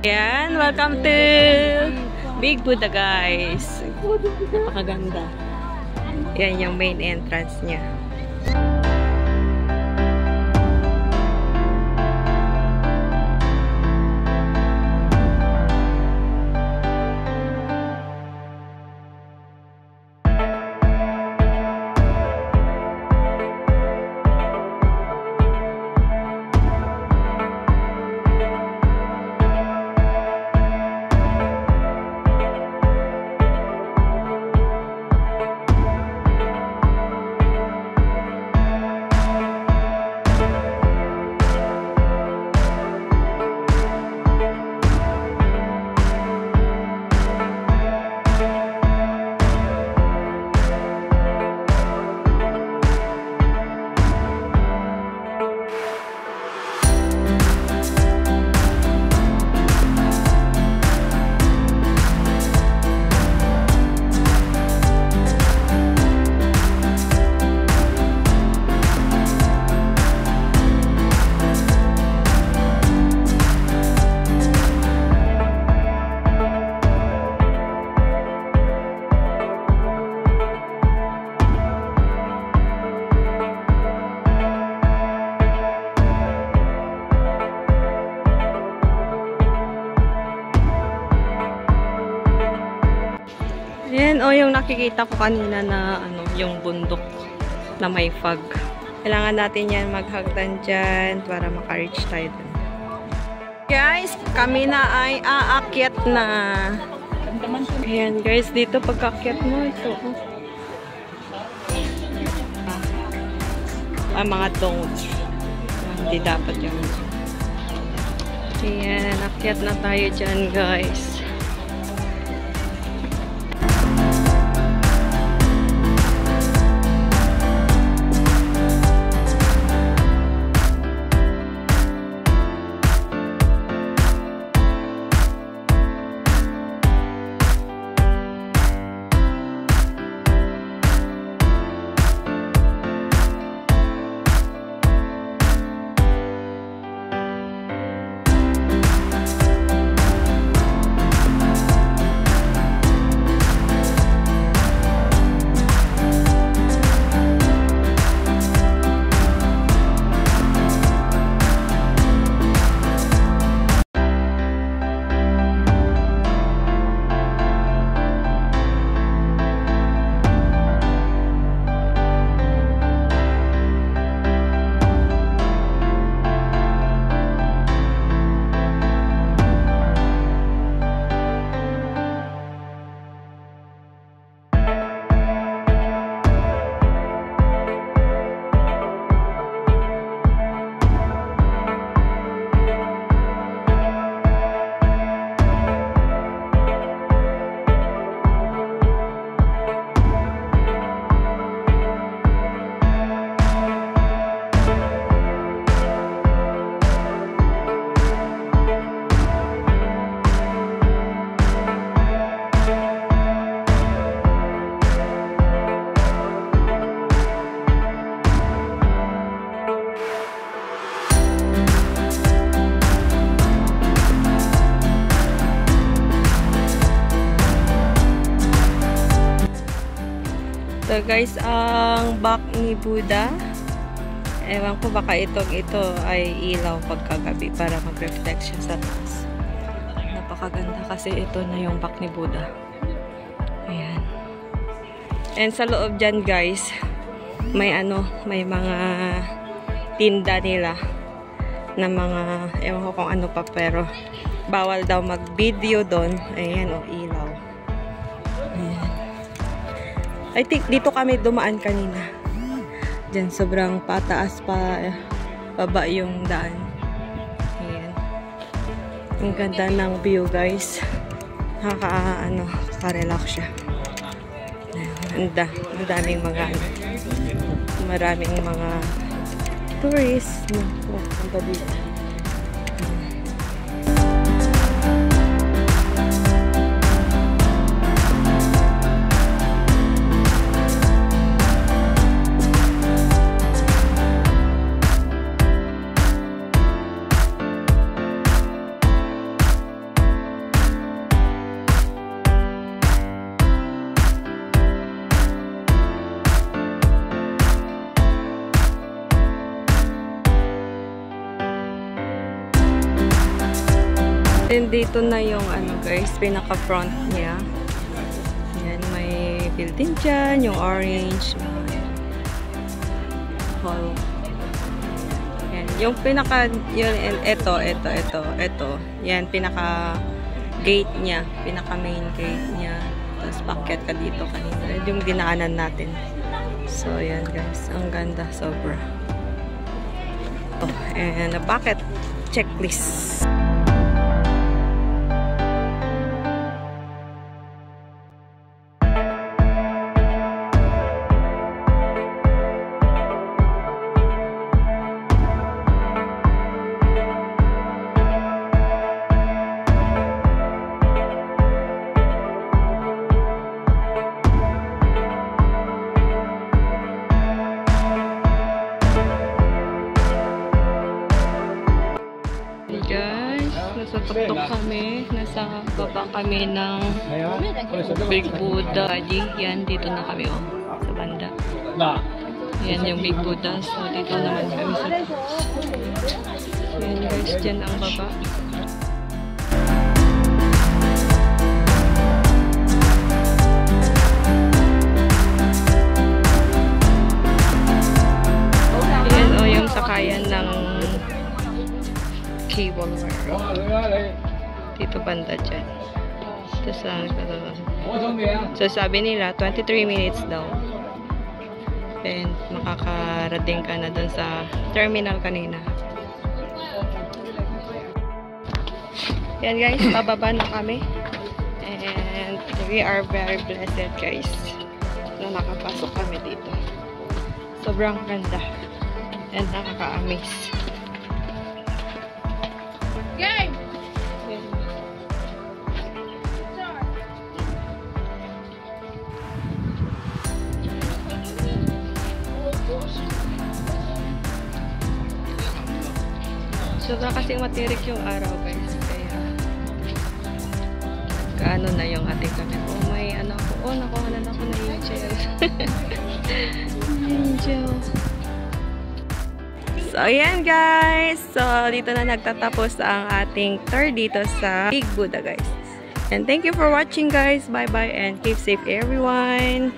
Ayan, welcome to Big Buddha, guys. Napakaganda. Yan yung main entrance niya. Ayan, yung nakikita ko kanina na yung bundok na may fog. Kailangan natin yan maghagdan dyan para maka-reach tayo dun. Guys, kami na ay aakyat na. Ayan guys, dito pagkaakyat mo, ito. Mga don'ts. Hindi dapat yung. Ayan, akyat na tayo dyan guys. So guys, ang back ni Buddha, ewan ko baka ito ay ilaw pagkagabi para mag-reflect siya sa taas. Napakaganda kasi ito na yung back ni Buddha. Ayan. And sa loob dyan guys, may mga tinda nila na mga, ewan ko kung ano pa, pero bawal daw mag-video doon. Ayan ilaw. Ayan. I think dito kami dumaan kanina. Diyan sobrang pataas pa baba yung daan. Ayan. Ang ganda ng view guys. Ka-relax siya. Maraming mga tourists na pupunta dito. Then dito na yung ano guys, pinaka-front niya. Yan, may building dyan, yung orange. Hall. Yan, yung pinaka, yun, ito. Yan, pinaka-gate niya. Pinaka-main gate niya. Tapos packet ka dito kanina. Yung dinaanan natin. So, yan guys. Ang ganda. Sobra. Oh, and a bucket checklist. Guys, nasa tuktok kami, nasa baba kami ng Big Buddha. Yan, dito na kami sa banda. Yan yung Big Buddha. So, dito naman kami sa yan guys, dyan ang baba. Yan o, yung sakayan ng cable wire. Dito banda dyan. So sabi nila 23 minutes daw. And makakarating ka na dun sa terminal kanina. Yan guys, bababa na kami. And we are very blessed guys na nakapasok kami dito. Sobrang ganda. And nakaka-amaze. Game! Sobra kasing matirik yung araw guys. Kaya kaano na yung ating kami. Oh may ano ako. Oh nakuhanan ako na angel. Angel. So, ayan guys. So, dito na nagtatapos ang ating tour dito sa Big Buddha guys. And thank you for watching guys. Bye-bye and keep safe everyone.